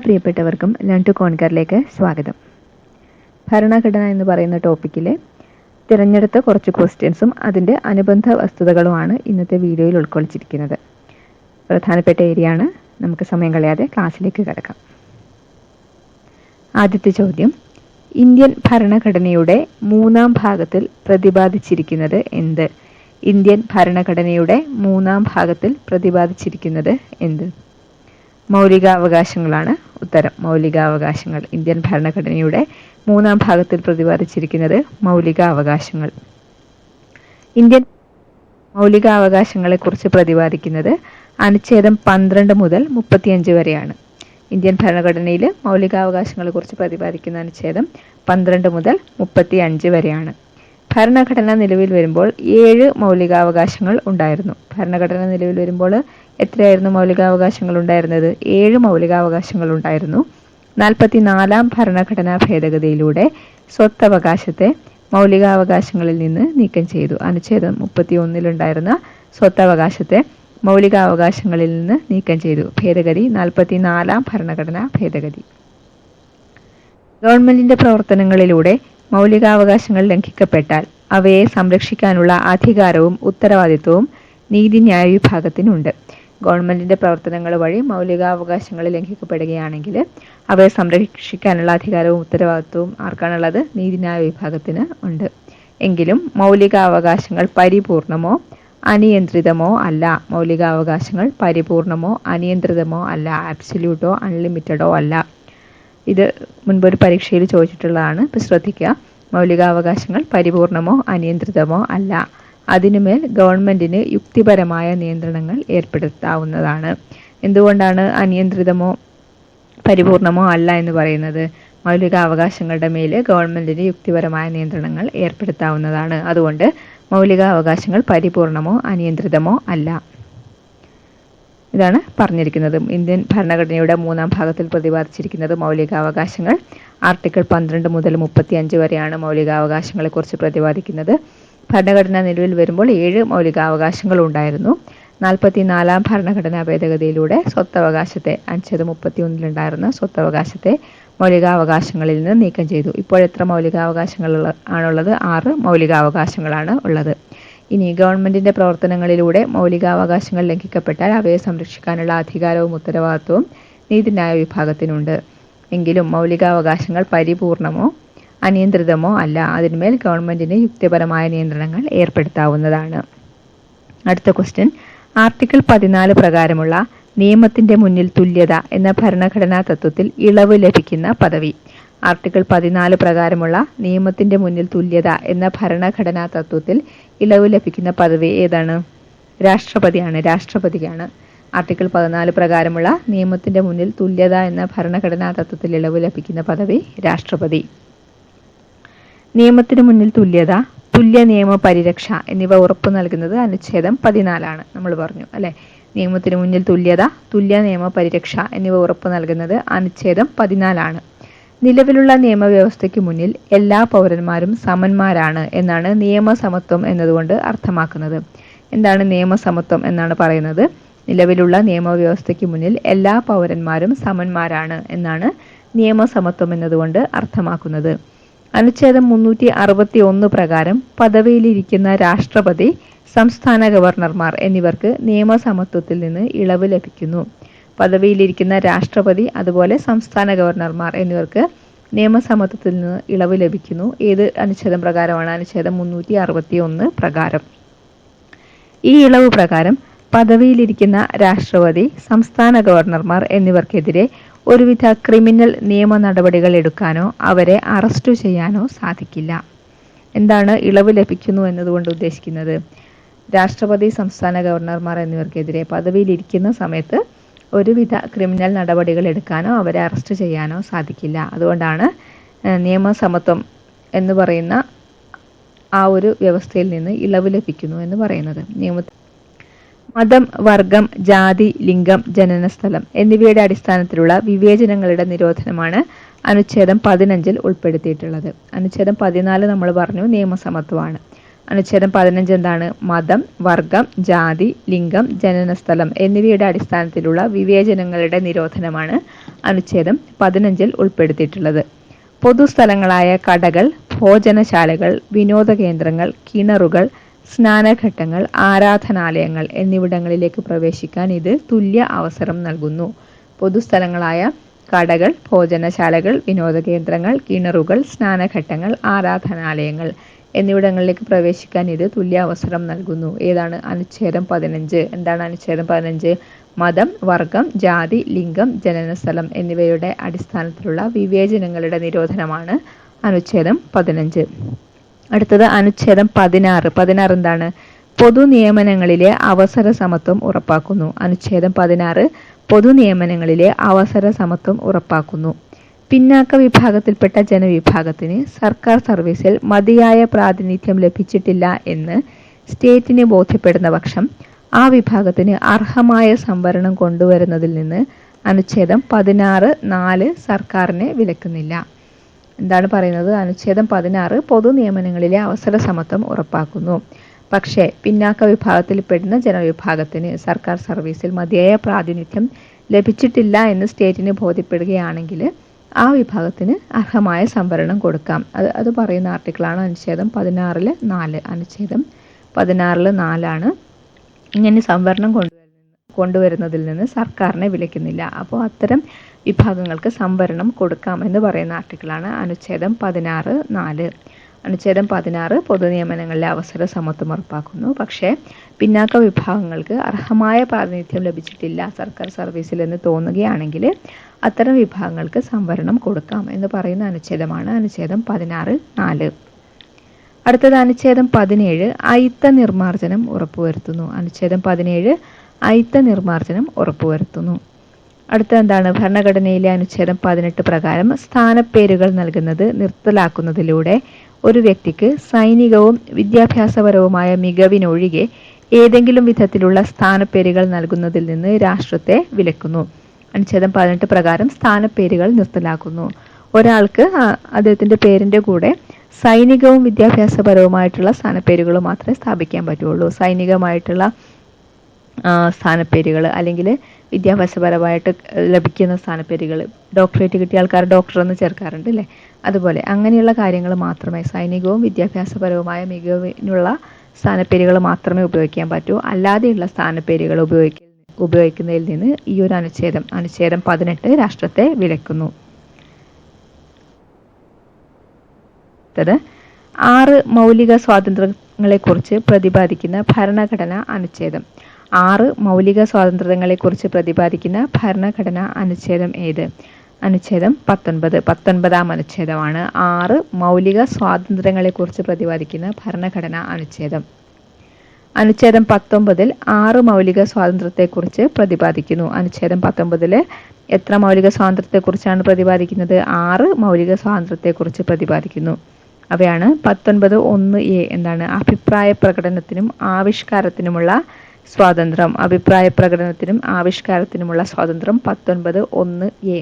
പ്രിയപ്പെട്ടവർക്കും learn to കോൺകറിലേക്ക് സ്വാഗതം. ഭരണഘടന എന്ന് പറയുന്ന ടോപ്പിക്കിൽ തിരഞ്ഞെടുത്ത കുറച്ച് ക്വസ്റ്റ്യൻസും അതിൻ്റെ അനുബന്ധ വസ്തുതകളുമാണ് ഇന്നത്തെ വീഡിയോയിൽ ഉൾക്കൊള്ളിച്ചിരിക്കുന്നത്. പ്രധാനപ്പെട്ട ഏരിയയാണ്. നമുക്ക് സമയം കളയാതെ ക്ലാസ്സിലേക്ക് കടക്കാം. ആദ്യത്തെ ചോദ്യം, ഇന്ത്യൻ ഭരണഘടനയുടെ 3-ാം ഭാഗത്തിൽ പ്രതിപാദിച്ചിരിക്കുന്നത് എന്ത്? ഇന്ത്യൻ ഭരണഘടനയുടെ 3-ാം ഭാഗത്തിൽ പ്രതിപാദിച്ചിരിക്കുന്നത് എന്ത്? മൗലികാവകാശങ്ങളാണ് ഉത്തരം. മൗലികാവകാശങ്ങൾ. ഇന്ത്യൻ ഭരണഘടനയുടെ 3-ാം ഭാഗത്തിൽ പ്രതിപാദിച്ചിരിക്കുന്നത് മൗലികാവകാശങ്ങൾ. ഇന്ത്യൻ മൗലികാവകാശങ്ങളെക്കുറിച്ച് പ്രതിപാദിക്കുന്നത് അനുച്ഛേദം 12 മുതൽ 35 വരെയാണ്. ഇന്ത്യൻ ഭരണഘടനയിൽ മൗലികാവകാശങ്ങളെക്കുറിച്ച് പ്രതിപാദിക്കുന്ന അനുച്ഛേദം 12 മുതൽ 35 വരെയാണ്. ഭരണഘടന നിലവിൽ വരുമ്പോൾ 7 മൗലികാവകാശങ്ങൾ ഉണ്ടായിരുന്നു. ഭരണഘടന നിലവിൽ വരുമ്പോൾ എത്രയായിരുന്നു മൗലികാവകാശങ്ങൾ ഉണ്ടായിരുന്നത്? 7 മൗലികാവകാശങ്ങൾ ഉണ്ടായിരുന്നു. 44-ാം ഭരണഘടനാ ഭേദഗതിയിലൂടെ സ്വത്തവകാശത്തെ മൗലികാവകാശങ്ങളിൽ നിന്ന് നീക്കം ചെയ്തു. അനുച്ഛേദം 31-ലുണ്ടായിരുന്ന സ്വത്തവകാശത്തെ മൗലികാവകാശങ്ങളിൽ നിന്ന് നീക്കം ചെയ്തു. ഭേദഗതി 44-ാം ഭരണഘടനാ ഭേദഗതി. ഗവൺമെന്റിന്റെ പ്രവർത്തനങ്ങളിലൂടെ മൗലികാവകാശങ്ങൾ ലംഘിക്കപ്പെട്ടാൽ അവയെ സംരക്ഷിക്കാനുള്ള അധികാരവും ഉത്തരവാദിത്വവും നീതിന്യായ വിഭാഗത്തിനുണ്ട്. ഗവൺമെന്റിന്റെ പ്രവർത്തനങ്ങൾ വഴി മൗലികാവകാശങ്ങൾ ലംഘിക്കപ്പെടുകയാണെങ്കിൽ അവയെ സംരക്ഷിക്കാനുള്ള അധികാരവും ഉത്തരവാദിത്വവും ആർക്കാണുള്ളത്? നീതിന്യായ വിഭാഗത്തിന് ഉണ്ട്. എങ്കിലും മൗലികാവകാശങ്ങൾ പരിപൂർണമോ അനിയന്ത്രിതമോ അല്ല. മൗലികാവകാശങ്ങൾ പരിപൂർണമോ അനിയന്ത്രിതമോ അല്ല. ആബ്സല്യൂട്ടോ അൺലിമിറ്റഡോ അല്ല. ഇത് മുൻപൊരു പരീക്ഷയിൽ ചോദിച്ചിട്ടുള്ളതാണ്. ഇപ്പം ശ്രദ്ധിക്കുക. മൗലികാവകാശങ്ങൾ പരിപൂർണമോ അനിയന്ത്രിതമോ അല്ല. അതിനുമേൽ ഗവൺമെന്റിന് യുക്തിപരമായ നിയന്ത്രണങ്ങൾ ഏർപ്പെടുത്താവുന്നതാണ്. എന്തുകൊണ്ടാണ് അനിയന്ത്രിതമോ പരിപൂർണമോ അല്ല എന്ന് പറയുന്നത്? മൗലികാവകാശങ്ങളുടെ മേൽ ഗവൺമെന്റിന് യുക്തിപരമായ നിയന്ത്രണങ്ങൾ ഏർപ്പെടുത്താവുന്നതാണ്. അതുകൊണ്ട് മൗലികാവകാശങ്ങൾ പരിപൂർണമോ അനിയന്ത്രിതമോ അല്ല. ഇതാണ് പറഞ്ഞിരിക്കുന്നത്. ഇന്ത്യൻ ഭരണഘടനയുടെ 3-ാം ഭാഗത്തിൽ പ്രതിപാദിച്ചിരിക്കുന്നത് മൗലികാവകാശങ്ങൾ. ആർട്ടിക്കിൾ 12 മുതൽ 35 വരെയാണ് മൗലികാവകാശങ്ങളെക്കുറിച്ച് പ്രതിപാദിക്കുന്നത്. ഭരണഘടന നിലവിൽ വരുമ്പോൾ 7 മൗലികാവകാശങ്ങൾ ഉണ്ടായിരുന്നു. 44-ാം ഭരണഘടനാ ഭേദഗതിയിലൂടെ സ്വത്തവകാശത്തെ, അനുച്ഛേദം 31-ലുണ്ടായിരുന്ന സ്വത്തവകാശത്തെ മൗലികാവകാശങ്ങളിൽ നിന്ന് നീക്കം ചെയ്തു. ഇപ്പോൾ എത്ര മൗലികാവകാശങ്ങൾ ആണുള്ളത്? 6 മൗലികാവകാശങ്ങളാണ് ഉള്ളത്. ഇനി ഗവൺമെന്റിന്റെ പ്രവർത്തനങ്ങളിലൂടെ മൗലികാവകാശങ്ങൾ ലംഘിക്കപ്പെട്ടാൽ അവയെ സംരക്ഷിക്കാനുള്ള അധികാരവും ഉത്തരവാദിത്വവും നീതിന്യായ വിഭാഗത്തിനുണ്ട്. എങ്കിലും മൗലികാവകാശങ്ങൾ പരിപൂർണമോ അനിയന്ത്രിതമോ അല്ല. അതിന്മേൽ ഗവൺമെന്റിന് യുക്തിപരമായ നിയന്ത്രണങ്ങൾ ഏർപ്പെടുത്താവുന്നതാണ്. അടുത്ത ക്വസ്റ്റ്യൻ, ആർട്ടിക്കിൾ 14 പ്രകാരമുള്ള നിയമത്തിന്റെ മുന്നിൽ തുല്യത എന്ന ഭരണഘടനാ തത്വത്തിൽ ഇളവ് ലഭിക്കുന്ന പദവി. ആർട്ടിക്കിൾ 14 പ്രകാരമുള്ള നിയമത്തിന്റെ മുന്നിൽ തുല്യത എന്ന ഭരണഘടനാ തത്വത്തിൽ ഇളവ് ലഭിക്കുന്ന പദവി ഏതാണ്? രാഷ്ട്രപതിയാണ്. രാഷ്ട്രപതിക്കാണ് ആർട്ടിക്കിൾ 14 പ്രകാരമുള്ള നിയമത്തിന്റെ മുന്നിൽ തുല്യത എന്ന ഭരണഘടനാ തത്വത്തിൽ ഇളവ് ലഭിക്കുന്ന പദവി രാഷ്ട്രപതി. നിയമത്തിന് മുന്നിൽ തുല്യത, തുല്യ നിയമ പരിരക്ഷ എന്നിവ ഉറപ്പു നൽകുന്നത് അനുച്ഛേദം 14 നമ്മൾ പറഞ്ഞു അല്ലെ. നിയമത്തിന് മുന്നിൽ തുല്യത, തുല്യ നിയമ പരിരക്ഷ എന്നിവ ഉറപ്പു നൽകുന്നത് അനുച്ഛേദം 14. നിലവിലുള്ള നിയമവ്യവസ്ഥയ്ക്ക് മുന്നിൽ എല്ലാ പൗരന്മാരും സമന്മാരാണ് എന്നാണ് നിയമസമത്വം എന്നതുകൊണ്ട് അർത്ഥമാക്കുന്നത്. എന്താണ് നിയമസമത്വം എന്നാണ് പറയുന്നത്? നിലവിലുള്ള നിയമവ്യവസ്ഥയ്ക്ക് മുന്നിൽ എല്ലാ പൗരന്മാരും സമന്മാരാണ് എന്നാണ് നിയമസമത്വം എന്നതുകൊണ്ട് അർത്ഥമാക്കുന്നത്. അനുച്ഛേദം 361 പ്രകാരം പദവിയിലിരിക്കുന്ന രാഷ്ട്രപതി, സംസ്ഥാന ഗവർണർമാർ എന്നിവർക്ക് നിയമസമത്വത്തിൽ നിന്ന് ഇളവ് ലഭിക്കുന്നു. പദവിയിലിരിക്കുന്ന രാഷ്ട്രപതി അതുപോലെ സംസ്ഥാന ഗവർണർമാർ എന്നിവർക്ക് നിയമസമത്വത്തിൽ നിന്ന് ഇളവ് ലഭിക്കുന്നു. ഏത് അനുച്ഛേദം പ്രകാരമാണ്? അനുച്ഛേദം 361 പ്രകാരം. ഈ ഇളവ് പ്രകാരം പദവിയിലിരിക്കുന്ന രാഷ്ട്രപതി, സംസ്ഥാന ഗവർണർമാർ എന്നിവർക്കെതിരെ ഒരുവിധ ക്രിമിനൽ നിയമ നടപടികൾ എടുക്കാനോ അവരെ അറസ്റ്റ് ചെയ്യാനോ സാധിക്കില്ല. എന്താണ് ഇളവ് ലഭിക്കുന്നു എന്നതുകൊണ്ട് ഉദ്ദേശിക്കുന്നത്? രാഷ്ട്രപതി, സംസ്ഥാന ഗവർണർമാർ എന്നിവർക്കെതിരെ പദവിയിലിരിക്കുന്ന സമയത്ത് ഒരുവിധ ക്രിമിനൽ നടപടികൾ എടുക്കാനോ അവരെ അറസ്റ്റ് ചെയ്യാനോ സാധിക്കില്ല. അതുകൊണ്ടാണ് നിയമസമത്വം എന്ന് പറയുന്ന ആ ഒരു വ്യവസ്ഥയിൽ നിന്ന് ഇളവ് ലഭിക്കുന്നു എന്ന് പറയുന്നത്. മതം, വർഗം, ജാതി, ലിംഗം, ജനനസ്ഥലം എന്നിവയുടെ അടിസ്ഥാനത്തിലുള്ള വിവേചനങ്ങളുടെ നിരോധനമാണ് അനുച്ഛേദം 15 ഉൾപ്പെടുത്തിയിട്ടുള്ളത്. അനുച്ഛേദം 14 നമ്മൾ പറഞ്ഞു നിയമസമത്വമാണ്. അനുച്ഛേദം 15 എന്താണ്? മതം, വർഗം, ജാതി, ലിംഗം, ജനനസ്ഥലം എന്നിവയുടെ അടിസ്ഥാനത്തിലുള്ള വിവേചനങ്ങളുടെ നിരോധനമാണ് അനുച്ഛേദം 15 ഉൾപ്പെടുത്തിയിട്ടുള്ളത്. പൊതുസ്ഥലങ്ങളായ കടകൾ, ഭോജനശാലകൾ, വിനോദ കേന്ദ്രങ്ങൾ, കിണറുകൾ, സ്നാനഘട്ടങ്ങൾ, ആരാധനാലയങ്ങൾ എന്നിവിടങ്ങളിലേക്ക് പ്രവേശിക്കാൻ ഇത് തുല്യ അവസരം നൽകുന്നു. പൊതുസ്ഥലങ്ങളായ കടകൾ, ഭോജനശാലകൾ, വിനോദ കേന്ദ്രങ്ങൾ, കിണറുകൾ, സ്നാനഘട്ടങ്ങൾ, ആരാധനാലയങ്ങൾ എന്നിവിടങ്ങളിലേക്ക് പ്രവേശിക്കാൻ ഇത് തുല്യ അവസരം നൽകുന്നു. ഏതാണ്? അനുച്ഛേദം 15. എന്താണ് അനുച്ഛേദം 15? മതം, വർഗം, ജാതി, ലിംഗം, ജനനസ്ഥലം എന്നിവയുടെ അടിസ്ഥാനത്തിലുള്ള വിവേചനങ്ങളുടെ നിരോധനമാണ് അനുച്ഛേദം 15. അടുത്തത് അനുച്ഛേദം 16. 16 എന്താണ്? പൊതുനിയമനങ്ങളിലെ അവസര സമത്വം ഉറപ്പാക്കുന്നു. അനുച്ഛേദം 16 പൊതുനിയമനങ്ങളിലെ അവസര സമത്വം ഉറപ്പാക്കുന്നു. പിന്നാക്ക വിഭാഗത്തിൽപ്പെട്ട ജനവിഭാഗത്തിന് സർക്കാർ സർവീസിൽ മതിയായ പ്രാതിനിധ്യം ലഭിച്ചിട്ടില്ല എന്ന് സ്റ്റേറ്റിന് ബോധ്യപ്പെടുന്ന പക്ഷം ആ വിഭാഗത്തിന് അർഹമായ സംവരണം കൊണ്ടുവരുന്നതിൽ നിന്ന് അനുച്ഛേദം 16(4) സർക്കാരിനെ വിലക്കുന്നില്ല. എന്താണ് പറയുന്നത്? അനുച്ഛേദം 16 പൊതു നിയമനങ്ങളിലെ അവസര സമത്വം ഉറപ്പാക്കുന്നു. പക്ഷേ പിന്നാക്ക വിഭാഗത്തിൽപ്പെടുന്ന ജനവിഭാഗത്തിന് സർക്കാർ സർവീസിൽ മതിയായ പ്രാതിനിധ്യം ലഭിച്ചിട്ടില്ല എന്ന് സ്റ്റേറ്റിന് ബോധ്യപ്പെടുകയാണെങ്കിൽ ആ വിഭാഗത്തിന് അർഹമായ സംവരണം കൊടുക്കാം. അത് പറയുന്ന ആർട്ടിക്കിളാണ് അനുച്ഛേദം 16(4). അനുച്ഛേദം 16(4) ഇങ്ങനെ സംവരണം കൊണ്ടുവരുന്നതിൽ നിന്ന് സർക്കാരിനെ വിലക്കുന്നില്ല. അപ്പോൾ അത്തരം വിഭാഗങ്ങൾക്ക് സംവരണം കൊടുക്കാം എന്ന് പറയുന്ന ആർട്ടിക്കിളാണ് അനുച്ഛേദം 16(4). അനുച്ഛേദം 16 പൊതുനിയമനങ്ങളിലെ അവസര സമത്വം ഉറപ്പാക്കുന്നു. പക്ഷേ പിന്നാക്ക വിഭാഗങ്ങൾക്ക് അർഹമായ പ്രാതിനിധ്യം ലഭിച്ചിട്ടില്ല സർക്കാർ സർവീസിൽ എന്ന് തോന്നുകയാണെങ്കിൽ അത്തരം വിഭാഗങ്ങൾക്ക് സംവരണം കൊടുക്കാം എന്ന് പറയുന്ന അനുച്ഛേദമാണ് അനുച്ഛേദം 16(4). അടുത്തത് അനുച്ഛേദം 17 അയിത്ത നിർമ്മാർജ്ജനം ഉറപ്പുവരുത്തുന്നു. അനുച്ഛേദം 17 അയിത്ത നിർമ്മാർജ്ജനം ഉറപ്പുവരുത്തുന്നു. അടുത്ത എന്താണ്? ഭരണഘടനയിലെ അനുച്ഛേദം 18 പ്രകാരം സ്ഥാനപ്പേരുകൾ നൽകുന്നത് നിർത്തലാക്കുന്നതിലൂടെ ഒരു വ്യക്തിക്ക് സൈനികവും വിദ്യാഭ്യാസപരവുമായ മികവിനൊഴികെ ഏതെങ്കിലും വിധത്തിലുള്ള സ്ഥാനപ്പേരുകൾ നൽകുന്നതിൽ നിന്ന് രാഷ്ട്രത്തെ വിലക്കുന്നു. അനുച്ഛേദം 18 പ്രകാരം സ്ഥാനപ്പേരുകൾ നിർത്തലാക്കുന്നു. ഒരാൾക്ക് അദ്ദേഹത്തിന്റെ പേരിന്റെ കൂടെ സൈനികവും വിദ്യാഭ്യാസപരവുമായിട്ടുള്ള സ്ഥാനപ്പേരുകൾ മാത്രമേ സ്ഥാപിക്കാൻ പറ്റുള്ളൂ. സൈനികമായിട്ടുള്ള സ്ഥാനപ്പേരുകൾ അല്ലെങ്കിൽ വിദ്യാഭ്യാസപരമായിട്ട് ലഭിക്കുന്ന സ്ഥാനപ്പേരുകൾ, ഡോക്ടറേറ്റ് കിട്ടിയ ആൾക്കാർ ഡോക്ടർ എന്ന് ചേർക്കാറുണ്ട് അല്ലേ, അതുപോലെ അങ്ങനെയുള്ള കാര്യങ്ങൾ മാത്രമേ, സൈനികവും വിദ്യാഭ്യാസപരവുമായ മികവിനുള്ള സ്ഥാനപ്പേരുകൾ മാത്രമേ ഉപയോഗിക്കാൻ പറ്റൂ. അല്ലാതെയുള്ള സ്ഥാനപ്പേരുകൾ ഉപയോഗിക്കുന്നതിൽ നിന്ന് ഈ ഒരു അനുച്ഛേദം 18 രാഷ്ട്രത്തെ വിലക്കുന്നു. 6 മൗലിക സ്വാതന്ത്ര്യങ്ങളെക്കുറിച്ച് പ്രതിപാദിക്കുന്ന ഭരണഘടനാ അനുച്ഛേദം. 6 മൗലിക സ്വാതന്ത്ര്യങ്ങളെക്കുറിച്ച് പ്രതിപാദിക്കുന്ന ഭരണഘടനാ അനുച്ഛേദം ഏത്? അനുച്ഛേദം 19. 19-ാം അനുച്ഛേദമാണ് 6 മൗലിക സ്വാതന്ത്ര്യങ്ങളെക്കുറിച്ച് പ്രതിപാദിക്കുന്ന ഭരണഘടനാ അനുച്ഛേദം. അനുച്ഛേദം 19 6 മൗലിക സ്വാതന്ത്ര്യത്തെക്കുറിച്ച് പ്രതിപാദിക്കുന്നു. അനുച്ഛേദം 19 എത്ര മൗലിക സ്വാതന്ത്ര്യത്തെക്കുറിച്ചാണ് പ്രതിപാദിക്കുന്നത്? 6 മൗലിക സ്വാതന്ത്ര്യത്തെക്കുറിച്ച് പ്രതിപാദിക്കുന്നു. അവയാണ് 19(1)(a) എന്താണ്? അഭിപ്രായ പ്രകടനത്തിനും ആവിഷ്കാരത്തിനുമുള്ള സ്വാതന്ത്ര്യം. അഭിപ്രായ പ്രകടനത്തിനും ആവിഷ്കാരത്തിനുമുള്ള സ്വാതന്ത്ര്യം 19(1)(a).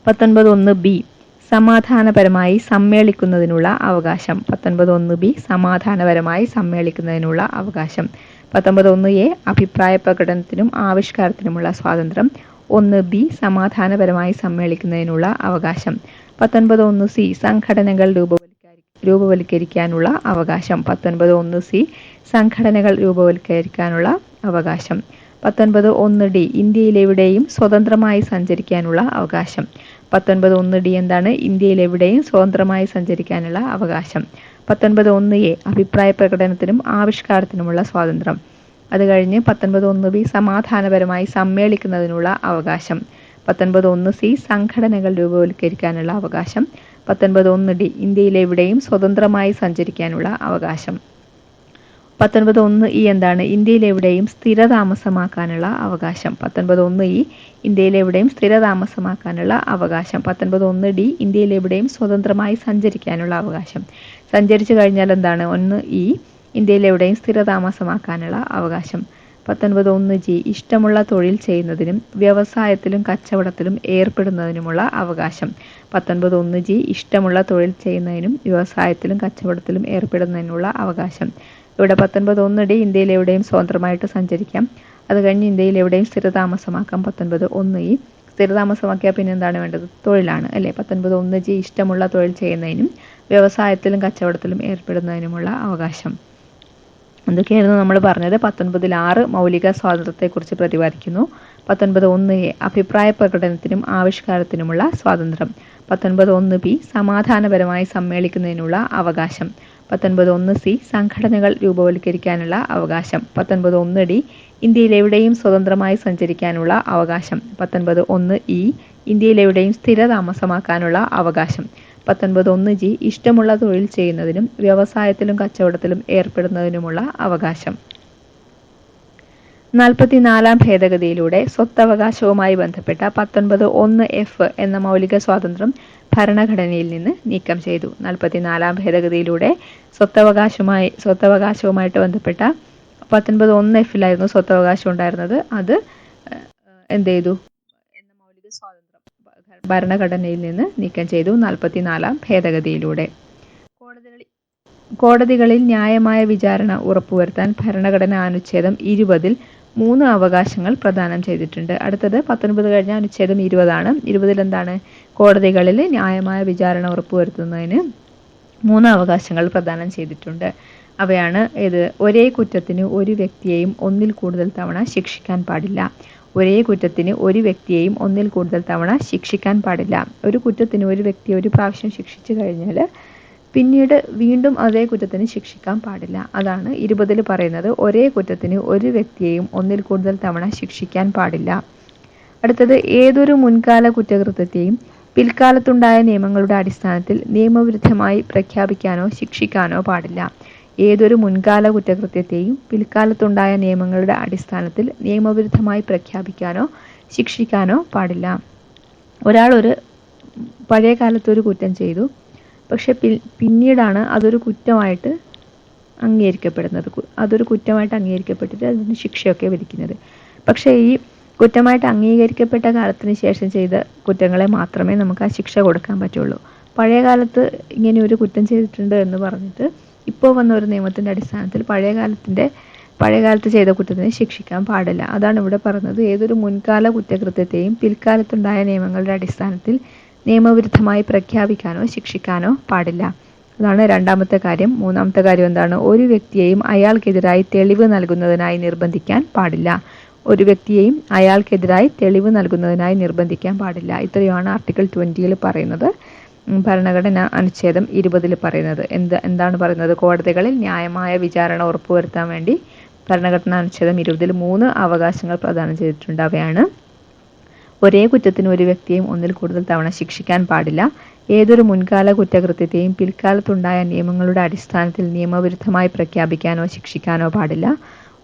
19(1)(b) സമാധാനപരമായി സമ്മേളിക്കുന്നതിനുള്ള അവകാശം. 19(1)(b) സമാധാനപരമായി സമ്മേളിക്കുന്നതിനുള്ള അവകാശം. 19(1)(a) അഭിപ്രായ പ്രകടനത്തിനും ആവിഷ്കാരത്തിനുമുള്ള സ്വാതന്ത്ര്യം. 1(b) സമാധാനപരമായി സമ്മേളിക്കുന്നതിനുള്ള അവകാശം. 19(1)(c) സംഘടനകൾ രൂപവൽക്കരിക്കാനുള്ള അവകാശം. 19(1)(c) സംഘടനകൾ രൂപവൽക്കരിക്കാനുള്ള അവകാശം. 19(1)(d) ഇന്ത്യയിലെവിടെയും സ്വതന്ത്രമായി സഞ്ചരിക്കാനുള്ള അവകാശം. 19(1)(d) എന്താണ്? ഇന്ത്യയിലെവിടെയും സ്വതന്ത്രമായി സഞ്ചരിക്കാനുള്ള അവകാശം. 19(1)(a) അഭിപ്രായ പ്രകടനത്തിനും ആവിഷ്കാരത്തിനുമുള്ള സ്വാതന്ത്ര്യം. അത് കഴിഞ്ഞ് 19(1)(b) സമാധാനപരമായി സമ്മേളിക്കുന്നതിനുള്ള അവകാശം. 19(1)(c) സംഘടനകൾ രൂപവൽക്കരിക്കാനുള്ള അവകാശം. 19(1)(d) ഇന്ത്യയിലെവിടെയും സ്വതന്ത്രമായി സഞ്ചരിക്കാനുള്ള അവകാശം. 19(1)(e) എന്താണ്? ഇന്ത്യയിലെവിടെയും സ്ഥിരതാമസമാക്കാനുള്ള അവകാശം. 19(1)(e) ഇന്ത്യയിലെവിടെയും സ്ഥിരതാമസമാക്കാനുള്ള അവകാശം. 19(1)(d) ഇന്ത്യയിലെവിടെയും സ്വതന്ത്രമായി സഞ്ചരിക്കാനുള്ള അവകാശം. സഞ്ചരിച്ചു കഴിഞ്ഞാൽ എന്താണ്? 1(e) ഇന്ത്യയിലെവിടെയും സ്ഥിരതാമസമാക്കാനുള്ള അവകാശം. 19(1)(g) ഇഷ്ടമുള്ള തൊഴിൽ ചെയ്യുന്നതിനും വ്യവസായത്തിലും കച്ചവടത്തിലും ഏർപ്പെടുന്നതിനുമുള്ള അവകാശം. 19(1)(g) ഇഷ്ടമുള്ള തൊഴിൽ ചെയ്യുന്നതിനും വ്യവസായത്തിലും കച്ചവടത്തിലും ഏർപ്പെടുന്നതിനുള്ള അവകാശം. ഇവിടെ 19(1)(d) ഇന്ത്യയിലെവിടെയും സ്വതന്ത്രമായിട്ട് സഞ്ചരിക്കാം. അത് കഴിഞ്ഞ് ഇന്ത്യയിലെവിടെയും സ്ഥിരതാമസമാക്കാം. 19(1)(e) സ്ഥിരതാമസമാക്കിയാൽ പിന്നെ എന്താണ് വേണ്ടത്? തൊഴിലാണ് അല്ലേ? 19(1) ഇഷ്ടമുള്ള തൊഴിൽ ചെയ്യുന്നതിനും വ്യവസായത്തിലും കച്ചവടത്തിലും ഏർപ്പെടുന്നതിനുമുള്ള അവകാശം. എന്തൊക്കെയായിരുന്നു നമ്മൾ പറഞ്ഞത്? 19(6) മൗലിക സ്വാതന്ത്ര്യത്തെക്കുറിച്ച് പ്രതിപാദിക്കുന്നു. 19(1) അഭിപ്രായ പ്രകടനത്തിനും ആവിഷ്കാരത്തിനുമുള്ള സ്വാതന്ത്ര്യം. 19(1) സമാധാനപരമായി സമ്മേളിക്കുന്നതിനുള്ള അവകാശം. 19(1) സംഘടനകൾ രൂപവത്കരിക്കാനുള്ള അവകാശം. 19(1) ഇന്ത്യയിലെവിടെയും സ്വതന്ത്രമായി സഞ്ചരിക്കാനുള്ള അവകാശം. 19(1) ഇന്ത്യയിലെവിടെയും സ്ഥിരതാമസമാക്കാനുള്ള അവകാശം. 19(1) ഇഷ്ടമുള്ള തൊഴിൽ ചെയ്യുന്നതിനും വ്യവസായത്തിലും കച്ചവടത്തിലും ഏർപ്പെടുന്നതിനുമുള്ള അവകാശം. 44-ാം ഭേദഗതിയിലൂടെ സ്വത്തവകാശവുമായി ബന്ധപ്പെട്ട 19(1)(f) എന്ന മൗലിക സ്വാതന്ത്ര്യം ഭരണഘടനയിൽ നിന്ന് നീക്കം ചെയ്തു. 44-ാം ഭേദഗതിയിലൂടെ സ്വത്തവകാശവുമായിട്ട് ബന്ധപ്പെട്ട 19(1)(f)ലായിരുന്നു സ്വത്തവകാശം ഉണ്ടായിരുന്നത്. അത് എന്ത് ചെയ്തു? എന്ന മൗലിക സ്വാതന്ത്ര്യം ഭരണഘടനയിൽ നിന്ന് നീക്കം ചെയ്തു 44-ാം ഭേദഗതിയിലൂടെ. കോടതികളിൽ ന്യായമായ വിചാരണ ഉറപ്പുവരുത്താൻ ഭരണഘടനാ അനുച്ഛേദം 20-ൽ 3 അവകാശങ്ങൾ പ്രദാനം ചെയ്തിട്ടുണ്ട്. അടുത്തത് 19 കഴിഞ്ഞ അനുച്ഛേദം 20 ആണ്. 20-ൽ എന്താണ്? കോടതികളിൽ ന്യായമായ വിചാരണ ഉറപ്പുവരുത്തുന്നതിന് 3 അവകാശങ്ങൾ പ്രദാനം ചെയ്തിട്ടുണ്ട്. അവയാണ് ഏത്? ഒരേ കുറ്റത്തിന് ഒരു വ്യക്തിയെയും ഒന്നിൽ കൂടുതൽ തവണ ശിക്ഷിക്കാൻ പാടില്ല. ഒരേ കുറ്റത്തിന് ഒരു വ്യക്തിയെയും ഒന്നിൽ കൂടുതൽ തവണ ശിക്ഷിക്കാൻ പാടില്ല. ഒരു കുറ്റത്തിന് ഒരു വ്യക്തിയെ ഒരു പ്രാവശ്യം ശിക്ഷിച്ചു കഴിഞ്ഞാൽ പിന്നീട് വീണ്ടും അതേ കുറ്റത്തിന് ശിക്ഷിക്കാൻ പാടില്ല. അതാണ് 20-ൽ പറയുന്നത്. ഒരേ കുറ്റത്തിന് ഒരു വ്യക്തിയെയും ഒന്നിൽ കൂടുതൽ തവണ ശിക്ഷിക്കാൻ പാടില്ല. അടുത്തത് ഏതൊരു മുൻകാല കുറ്റകൃത്യത്തെയും പിൽക്കാലത്തുണ്ടായ നിയമങ്ങളുടെ അടിസ്ഥാനത്തിൽ നിയമവിരുദ്ധമായി പ്രഖ്യാപിക്കാനോ ശിക്ഷിക്കാനോ പാടില്ല. ഏതൊരു മുൻകാല കുറ്റകൃത്യത്തെയും പിൽക്കാലത്തുണ്ടായ നിയമങ്ങളുടെ അടിസ്ഥാനത്തിൽ നിയമവിരുദ്ധമായി പ്രഖ്യാപിക്കാനോ ശിക്ഷിക്കാനോ പാടില്ല. ഒരാൾ പഴയ കാലത്തൊരു കുറ്റം ചെയ്തു, പക്ഷെ പിന്നീടാണ് അതൊരു കുറ്റമായിട്ട് അംഗീകരിക്കപ്പെടുന്നത്. അംഗീകരിക്കപ്പെട്ടിട്ട് അതിന് ശിക്ഷയൊക്കെ വിധിക്കുന്നത്. പക്ഷേ ഈ കുറ്റമായിട്ട് അംഗീകരിക്കപ്പെട്ട കാലത്തിന് ശേഷം ചെയ്ത കുറ്റങ്ങളെ മാത്രമേ നമുക്ക് ആ ശിക്ഷ കൊടുക്കാൻ പറ്റുള്ളൂ. പഴയ കാലത്ത് ഇങ്ങനെ ഒരു കുറ്റം ചെയ്തിട്ടുണ്ട് എന്ന് പറഞ്ഞിട്ട് ഇപ്പോൾ വന്ന ഒരു നിയമത്തിൻ്റെ അടിസ്ഥാനത്തിൽ പഴയകാലത്ത് ചെയ്ത കുറ്റത്തിന് ശിക്ഷിക്കാൻ പാടില്ല. അതാണ് ഇവിടെ പറഞ്ഞത്. ഏതൊരു മുൻകാല കുറ്റകൃത്യത്തെയും പിൽക്കാലത്തുണ്ടായ നിയമങ്ങളുടെ അടിസ്ഥാനത്തിൽ നിയമവിരുദ്ധമായി പ്രഖ്യാപിക്കാനോ ശിക്ഷിക്കാനോ പാടില്ല. അതാണ് രണ്ടാമത്തെ കാര്യം. മൂന്നാമത്തെ കാര്യം എന്താണ്? ഒരു വ്യക്തിയെയും അയാൾക്കെതിരായി തെളിവ് നൽകുന്നതിനായി നിർബന്ധിക്കാൻ പാടില്ല. ഒരു വ്യക്തിയെയും അയാൾക്കെതിരായി തെളിവ് നൽകുന്നതിനായി നിർബന്ധിക്കാൻ പാടില്ല. ഇത്രയുമാണ് ആർട്ടിക്കിൾ 20-ൽ പറയുന്നത്. ഭരണഘടന അനുച്ഛേദം 20-ൽ പറയുന്നത് എന്താണ് പറയുന്നത്? കോടതികളിൽ ന്യായമായ വിചാരണ ഉറപ്പുവരുത്താൻ വേണ്ടി ഭരണഘടനാ അനുച്ഛേദം 20-ൽ 3 അവകാശങ്ങൾ പ്രദാനം ചെയ്തിട്ടുണ്ട്. അവയാണ്: ഒരേ കുറ്റത്തിന് ഒരു വ്യക്തിയെയും ഒന്നിൽ കൂടുതൽ തവണ ശിക്ഷിക്കാൻ പാടില്ല. ഏതൊരു മുൻകാല കുറ്റകൃത്യത്തെയും പിൽക്കാലത്തുണ്ടായ നിയമങ്ങളുടെ അടിസ്ഥാനത്തിൽ നിയമവിരുദ്ധമായി പ്രഖ്യാപിക്കാനോ ശിക്ഷിക്കാനോ പാടില്ല.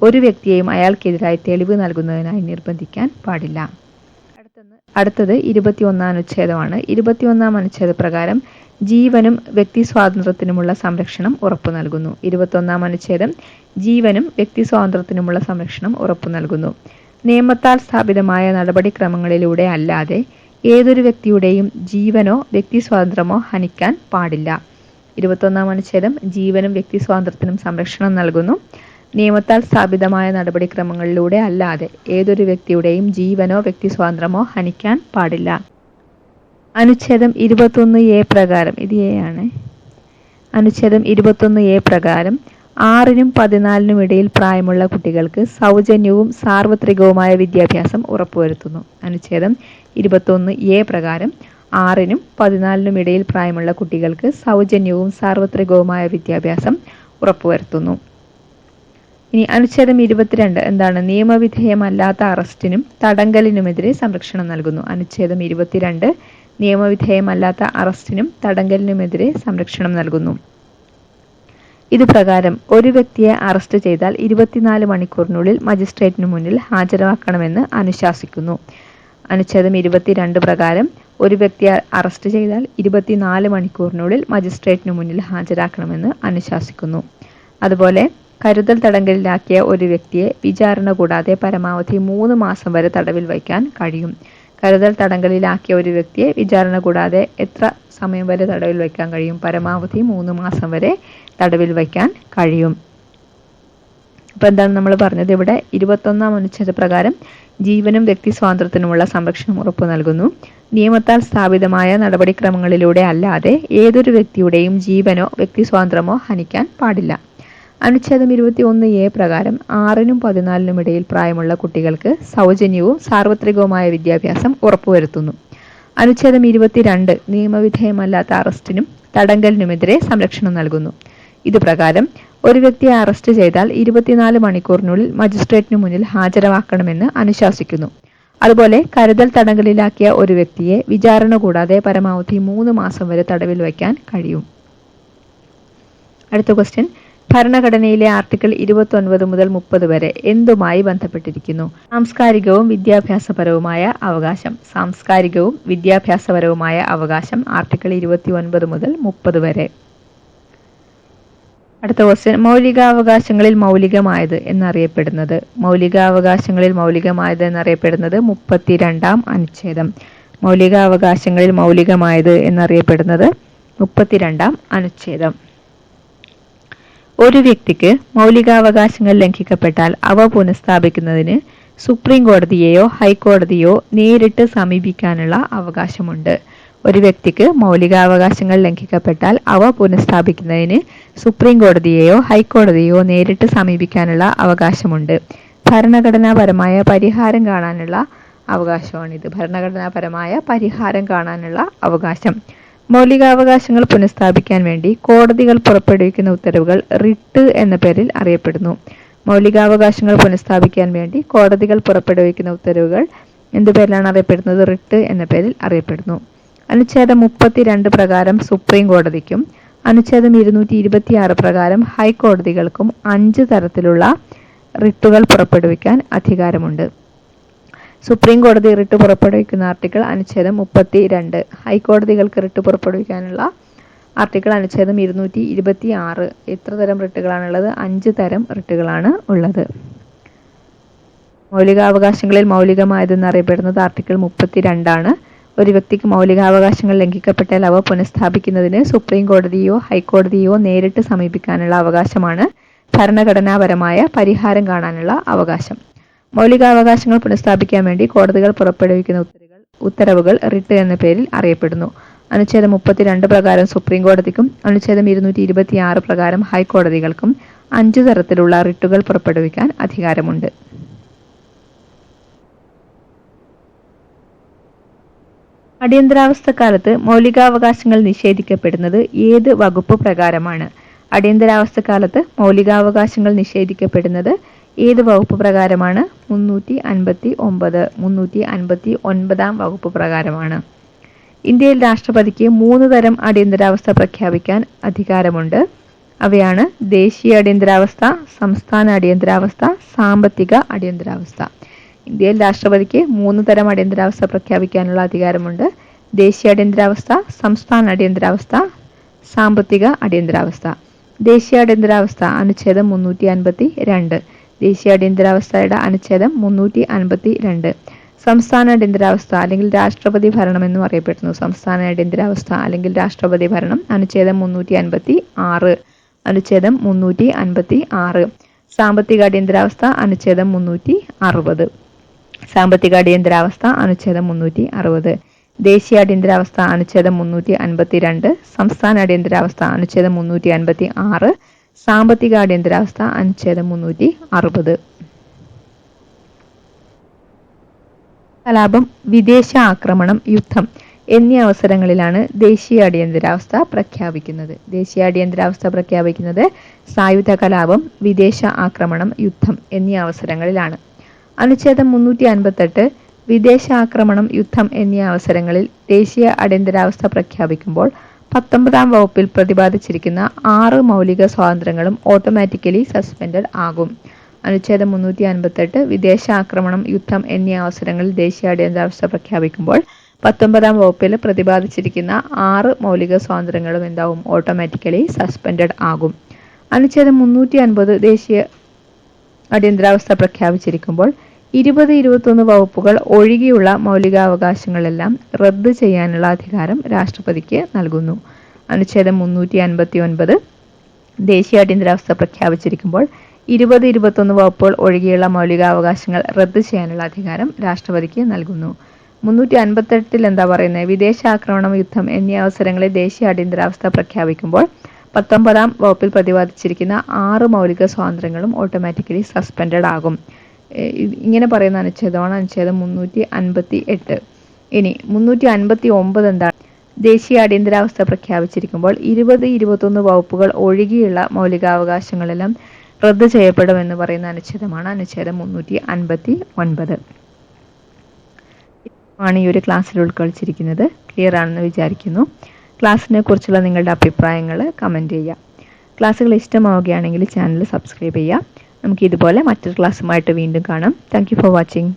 ഒരു വ്യക്തിയെയും അയാൾക്കെതിരായി തെളിവ് നൽകുന്നതിനായി നിർബന്ധിക്കാൻ പാടില്ല. അടുത്തത് 21-ാം അനുച്ഛേദമാണ്. 21-ാം അനുച്ഛേദ പ്രകാരം ജീവനും വ്യക്തി സ്വാതന്ത്ര്യത്തിനുമുള്ള സംരക്ഷണം ഉറപ്പു നൽകുന്നു. 21-ാം അനുച്ഛേദം ജീവനും വ്യക്തി സ്വാതന്ത്ര്യത്തിനുമുള്ള സംരക്ഷണം ഉറപ്പു നൽകുന്നു. നിയമത്താൽ സ്ഥാപിതമായ നടപടിക്രമങ്ങളിലൂടെ അല്ലാതെ ഏതൊരു വ്യക്തിയുടെയും ജീവനോ വ്യക്തി സ്വാതന്ത്ര്യമോ ഹനിക്കാൻ പാടില്ല. 21-ാം അനുച്ഛേദം ജീവനും വ്യക്തി സ്വാതന്ത്ര്യത്തിനും സംരക്ഷണം നൽകുന്നു. നിയമത്താൽ സ്ഥാപിതമായ നടപടിക്രമങ്ങളിലൂടെ അല്ലാതെ ഏതൊരു വ്യക്തിയുടെയും ജീവനോ വ്യക്തി സ്വാതന്ത്ര്യമോ ഹനിക്കാൻ പാടില്ല. അനുച്ഛേദം 21A പ്രകാരം, ഇത് എ ആണ്. അനുച്ഛേദം 21A പ്രകാരം 6-നും 14-നും ഇടയിൽ പ്രായമുള്ള കുട്ടികൾക്ക് സൗജന്യവും സാർവത്രികവുമായ വിദ്യാഭ്യാസം ഉറപ്പുവരുത്തുന്നു. അനുച്ഛേദം 21A പ്രകാരം 6-നും 14-നും ഇടയിൽ പ്രായമുള്ള കുട്ടികൾക്ക് സൗജന്യവും സാർവത്രികവുമായ വിദ്യാഭ്യാസം ഉറപ്പുവരുത്തുന്നു. ഇനി അനുച്ഛേദം 22 എന്താണ്? നിയമവിധേയമല്ലാത്ത അറസ്റ്റിനും തടങ്കലിനുമെതിരെ സംരക്ഷണം നൽകുന്നു. അനുച്ഛേദം 22 നിയമവിധേയമല്ലാത്ത അറസ്റ്റിനും തടങ്കലിനുമെതിരെ സംരക്ഷണം നൽകുന്നു. ഇതുപ്രകാരം ഒരു വ്യക്തിയെ അറസ്റ്റ് ചെയ്താൽ 24 മണിക്കൂറിനുള്ളിൽ മജിസ്ട്രേറ്റിനു മുന്നിൽ ഹാജരാക്കണമെന്ന് അനുശാസിക്കുന്നു. അനുച്ഛേദം 22 പ്രകാരം ഒരു വ്യക്തിയെ അറസ്റ്റ് ചെയ്താൽ 24 മണിക്കൂറിനുള്ളിൽ മജിസ്ട്രേറ്റിനു മുന്നിൽ ഹാജരാക്കണമെന്ന് അനുശാസിക്കുന്നു. അതുപോലെ കരുതൽ തടങ്കലിലാക്കിയ ഒരു വ്യക്തിയെ വിചാരണ കൂടാതെ പരമാവധി 3 മാസം വരെ തടവിൽ വയ്ക്കാൻ കഴിയും. കരുതൽ തടങ്കലിലാക്കിയ ഒരു വ്യക്തിയെ വിചാരണ കൂടാതെ എത്ര സമയം വരെ തടവിൽ വയ്ക്കാൻ കഴിയും? പരമാവധി 3 മാസം വരെ തടവിൽ വയ്ക്കാൻ കഴിയും. അപ്പോൾ എന്താണ് നമ്മൾ പറഞ്ഞത്? ഇവിടെ 21-ാം അനുച്ഛേദ പ്രകാരം ജീവനും വ്യക്തി സ്വാതന്ത്ര്യത്തിനുമുള്ള സംരക്ഷണം ഉറപ്പു നൽകുന്നു. നിയമത്താൽ സ്ഥാപിതമായ നടപടിക്രമങ്ങളിലൂടെ അല്ലാതെ ഏതൊരു വ്യക്തിയുടെയും ജീവനോ വ്യക്തി സ്വാതന്ത്ര്യമോ ഹനിക്കാൻ പാടില്ല. അനുച്ഛേദം 21A പ്രകാരം 6നും 14നും ഇടയിൽ പ്രായമുള്ള കുട്ടികൾക്ക് സൗജന്യവും സാർവത്രികവുമായ വിദ്യാഭ്യാസം ഉറപ്പുവരുത്തുന്നു. അനുച്ഛേദം 22 നിയമവിധേയമല്ലാത്ത അറസ്റ്റിനും തടങ്കലിനുമെതിരെ സംരക്ഷണം നൽകുന്നു. ഇതുപ്രകാരം ഒരു വ്യക്തിയെ അറസ്റ്റ് ചെയ്താൽ 24 മണിക്കൂറിനുള്ളിൽ മജിസ്ട്രേറ്റിനു മുന്നിൽ ഹാജരാക്കണമെന്ന് അനുശാസിക്കുന്നു. അതുപോലെ കരുതൽ തടങ്കലിലാക്കിയ ഒരു വ്യക്തിയെ വിചാരണ കൂടാതെ പരമാവധി 3 മാസം വരെ തടവിൽ വയ്ക്കാൻ കഴിയും. അടുത്ത ക്വസ്റ്റ്യൻ, ഭരണഘടനയിലെ ആർട്ടിക്കിൾ 29 മുതൽ 30 വരെ എന്തുമായി ബന്ധപ്പെട്ടിരിക്കുന്നു? സാംസ്കാരികവും വിദ്യാഭ്യാസപരവുമായ അവകാശം. സാംസ്കാരികവും വിദ്യാഭ്യാസപരവുമായ അവകാശം ആർട്ടിക്കിൾ 29 മുതൽ 30 വരെ. അടുത്ത ക്വസ്റ്റ്യൻ, മൗലികാവകാശങ്ങളിൽ മൗലികമായത് എന്നറിയപ്പെടുന്നത്. മൗലികാവകാശങ്ങളിൽ മൗലികമായത് എന്നറിയപ്പെടുന്നത് 32ാം അനുച്ഛേദം. മൗലികാവകാശങ്ങളിൽ മൗലികമായത് എന്നറിയപ്പെടുന്നത് 32ാം അനുച്ഛേദം. ഒരു വ്യക്തിക്ക് മൗലികാവകാശങ്ങൾ ലംഘിക്കപ്പെട്ടാൽ അവ പുനഃസ്ഥാപിക്കുന്നതിന് സുപ്രീം കോടതിയെയോ ഹൈക്കോടതിയോ നേരിട്ട് സമീപിക്കാനുള്ള അവകാശമുണ്ട്. ഒരു വ്യക്തിക്ക് മൗലികാവകാശങ്ങൾ ലംഘിക്കപ്പെട്ടാൽ അവ പുനഃസ്ഥാപിക്കുന്നതിന് സുപ്രീം കോടതിയെയോ ഹൈക്കോടതിയോ നേരിട്ട് സമീപിക്കാനുള്ള അവകാശമുണ്ട്. ഭരണഘടനാപരമായ പരിഹാരം കാണാനുള്ള അവകാശമാണിത്. ഭരണഘടനാപരമായ പരിഹാരം കാണാനുള്ള അവകാശം. മൗലികാവകാശങ്ങൾ പുനഃസ്ഥാപിക്കാൻ വേണ്ടി കോടതികൾ പുറപ്പെടുവിക്കുന്ന ഉത്തരവുകൾ റിട്ട് എന്ന പേരിൽ അറിയപ്പെടുന്നു. മൗലികാവകാശങ്ങൾ പുനഃസ്ഥാപിക്കാൻ വേണ്ടി കോടതികൾ പുറപ്പെടുവിക്കുന്ന ഉത്തരവുകൾ എന്തു പേരിലാണ് അറിയപ്പെടുന്നത്? റിട്ട് എന്ന പേരിൽ അറിയപ്പെടുന്നു. അനുച്ഛേദം 32 പ്രകാരം സുപ്രീം കോടതിക്കും അനുച്ഛേദം 226 പ്രകാരം ഹൈക്കോടതികൾക്കും 5 തരത്തിലുള്ള റിട്ടുകൾ പുറപ്പെടുവിക്കാൻ അധികാരമുണ്ട്. സുപ്രീം കോടതി റിട്ട് പുറപ്പെടുവിക്കുന്ന ആർട്ടിക്കിൾ അനുച്ഛേദം 32. ഹൈക്കോടതികൾക്ക് റിട്ട് പുറപ്പെടുവിക്കാനുള്ള ആർട്ടിക്കിൾ അനുച്ഛേദം 226. എത്ര തരം റിട്ടുകളാണുള്ളത്? 5 തരം റിട്ടുകളാണ് ഉള്ളത്. മൗലികാവകാശങ്ങളിൽ മൗലികമായതെന്ന് അറിയപ്പെടുന്നത് ആർട്ടിക്കിൾ 32 ഒരു വ്യക്തിക്ക് മൗലികാവകാശങ്ങൾ ലംഘിക്കപ്പെട്ടാൽ അവ പുനഃസ്ഥാപിക്കുന്നതിന് സുപ്രീം കോടതിയോ ഹൈക്കോടതിയോ നേരിട്ട് സമീപിക്കാനുള്ള അവകാശമാണ് ഭരണഘടനാപരമായ പരിഹാരം കാണാനുള്ള അവകാശം. മൗലികാവകാശങ്ങൾ പുനഃസ്ഥാപിക്കാൻ വേണ്ടി കോടതികൾ പുറപ്പെടുവിക്കുന്ന ഉത്തരവുകൾ റിട്ട് എന്ന പേരിൽ അറിയപ്പെടുന്നു. അനുച്ഛേദം 32 പ്രകാരം സുപ്രീം കോടതിക്കും അനുച്ഛേദം 226 പ്രകാരം ഹൈക്കോടതികൾക്കും 5 തരത്തിലുള്ള റിട്ടുകൾ പുറപ്പെടുവിക്കാൻ അധികാരമുണ്ട്. അടിയന്തരാവസ്ഥക്കാലത്ത് മൗലികാവകാശങ്ങൾ നിഷേധിക്കപ്പെടുന്നത് ഏത് വകുപ്പ് പ്രകാരമാണ്? അടിയന്തരാവസ്ഥക്കാലത്ത് മൗലികാവകാശങ്ങൾ നിഷേധിക്കപ്പെടുന്നത് ഏത് വകുപ്പ് പ്രകാരമാണ്? 359 വകുപ്പ് പ്രകാരമാണ്. ഇന്ത്യയിൽ രാഷ്ട്രപതിക്ക് 3 തരം അടിയന്തരാവസ്ഥ പ്രഖ്യാപിക്കാൻ അധികാരമുണ്ട്. അവയാണ് ദേശീയ അടിയന്തരാവസ്ഥ, സംസ്ഥാന അടിയന്തരാവസ്ഥ, സാമ്പത്തിക അടിയന്തരാവസ്ഥ. ഇന്ത്യയിൽ രാഷ്ട്രപതിക്ക് 3 തരം അടിയന്തരാവസ്ഥ പ്രഖ്യാപിക്കാനുള്ള അധികാരമുണ്ട്. ദേശീയ അടിയന്തരാവസ്ഥ, സംസ്ഥാന അടിയന്തരാവസ്ഥ, സാമ്പത്തിക അടിയന്തരാവസ്ഥ. ദേശീയ അടിയന്തരാവസ്ഥ അനുച്ഛേദം 352. ദേശീയ അടിയന്തരാവസ്ഥയുടെ അനുച്ഛേദം 352. സംസ്ഥാന അടിയന്തരാവസ്ഥ അല്ലെങ്കിൽ രാഷ്ട്രപതി ഭരണം എന്നും അറിയപ്പെടുന്നു. സംസ്ഥാന അടിയന്തരാവസ്ഥ അല്ലെങ്കിൽ രാഷ്ട്രപതി ഭരണം അനുച്ഛേദം 356. അനുച്ഛേദം 356. സാമ്പത്തിക അടിയന്തരാവസ്ഥ അനുച്ഛേദം 360. സാമ്പത്തിക അടിയന്തരാവസ്ഥ അനുച്ഛേദം 360. ദേശീയ അടിയന്തരാവസ്ഥ അനുച്ഛേദം 352. സംസ്ഥാന അടിയന്തരാവസ്ഥ അനുച്ഛേദം 356. സാമ്പത്തിക അടിയന്തരാവസ്ഥ അനുച്ഛേദം 360. കലാപം, വിദേശ ആക്രമണം, യുദ്ധം എന്നീ അവസരങ്ങളിലാണ് ദേശീയ അടിയന്തരാവസ്ഥ പ്രഖ്യാപിക്കുന്നത്. ദേശീയ അടിയന്തരാവസ്ഥ പ്രഖ്യാപിക്കുന്നത് സായുധ കലാപം, വിദേശ ആക്രമണം, യുദ്ധം എന്നീ അവസരങ്ങളിലാണ്. അനുച്ഛേദം 358 വിദേശ ആക്രമണം, യുദ്ധം എന്നീ അവസരങ്ങളിൽ ദേശീയ അടിയന്തരാവസ്ഥ പ്രഖ്യാപിക്കുമ്പോൾ 19ാം വകുപ്പിൽ പ്രതിപാദിച്ചിരിക്കുന്ന 6 മൗലിക സ്വാതന്ത്ര്യങ്ങളും ഓട്ടോമാറ്റിക്കലി സസ്പെൻഡഡ് ആകും. അനുച്ഛേദം 358 വിദേശ ആക്രമണം, യുദ്ധം എന്നീ അവസരങ്ങളിൽ ദേശീയ അടിയന്തരാവസ്ഥ പ്രഖ്യാപിക്കുമ്പോൾ 19ാം വകുപ്പിൽ പ്രതിപാദിച്ചിരിക്കുന്ന 6 മൗലിക സ്വാതന്ത്ര്യങ്ങളും എന്താവും? ഓട്ടോമാറ്റിക്കലി സസ്പെൻഡഡ് ആകും. അനുച്ഛേദം 350 ദേശീയ അടിയന്തരാവസ്ഥ പ്രഖ്യാപിച്ചിരിക്കുമ്പോൾ 20, 21 വകുപ്പുകൾ ഒഴികെയുള്ള മൗലികാവകാശങ്ങളെല്ലാം റദ്ദ് ചെയ്യാനുള്ള അധികാരം രാഷ്ട്രപതിക്ക് നൽകുന്നു. അനുച്ഛേദം 359 ദേശീയ അടിയന്തരാവസ്ഥ പ്രഖ്യാപിച്ചിരിക്കുമ്പോൾ 20-21 വകുപ്പുകൾ ഒഴികെയുള്ള മൗലികാവകാശങ്ങൾ റദ്ദ് ചെയ്യാനുള്ള അധികാരം രാഷ്ട്രപതിക്ക് നൽകുന്നു. 358 എന്താ പറയുന്നത്? വിദേശാക്രമണം, യുദ്ധം എന്നീ അവസരങ്ങളിൽ ദേശീയ അടിയന്തരാവസ്ഥ പ്രഖ്യാപിക്കുമ്പോൾ 19-ാം വകുപ്പിൽ പ്രതിപാദിച്ചിരിക്കുന്ന 6 മൗലിക സ്വാതന്ത്ര്യങ്ങളും ഓട്ടോമാറ്റിക്കലി സസ്പെൻഡഡ് ആകും. ഇങ്ങനെ പറയുന്ന അനുച്ഛേദമാണ് അനുച്ഛേദം 358. ഇനി 359 എന്താണ്? ദേശീയ അടിയന്തരാവസ്ഥ പ്രഖ്യാപിച്ചിരിക്കുമ്പോൾ 20-21 വകുപ്പുകൾ ഒഴികെയുള്ള മൗലികാവകാശങ്ങളെല്ലാം റദ്ദ് ചെയ്യപ്പെടുമെന്ന് പറയുന്ന അനുച്ഛേദമാണ് അനുച്ഛേദം 359. ആണ് ഈ ഒരു ക്ലാസ്സിൽ ഉൾക്കൊള്ളിച്ചിരിക്കുന്നത്. ക്ലിയർ ആണെന്ന് വിചാരിക്കുന്നു. ക്ലാസ്സിനെ കുറിച്ചുള്ള നിങ്ങളുടെ അഭിപ്രായങ്ങൾ കമൻറ്റ് ചെയ്യുക. ക്ലാസ്സുകൾ ഇഷ്ടമാവുകയാണെങ്കിൽ ചാനൽ സബ്സ്ക്രൈബ് ചെയ്യുക. നമുക്ക് ഇതുപോലെ മറ്റൊരു ക്ലാസ്സുമായിട്ട് വീണ്ടും കാണാം. Thank you for watching.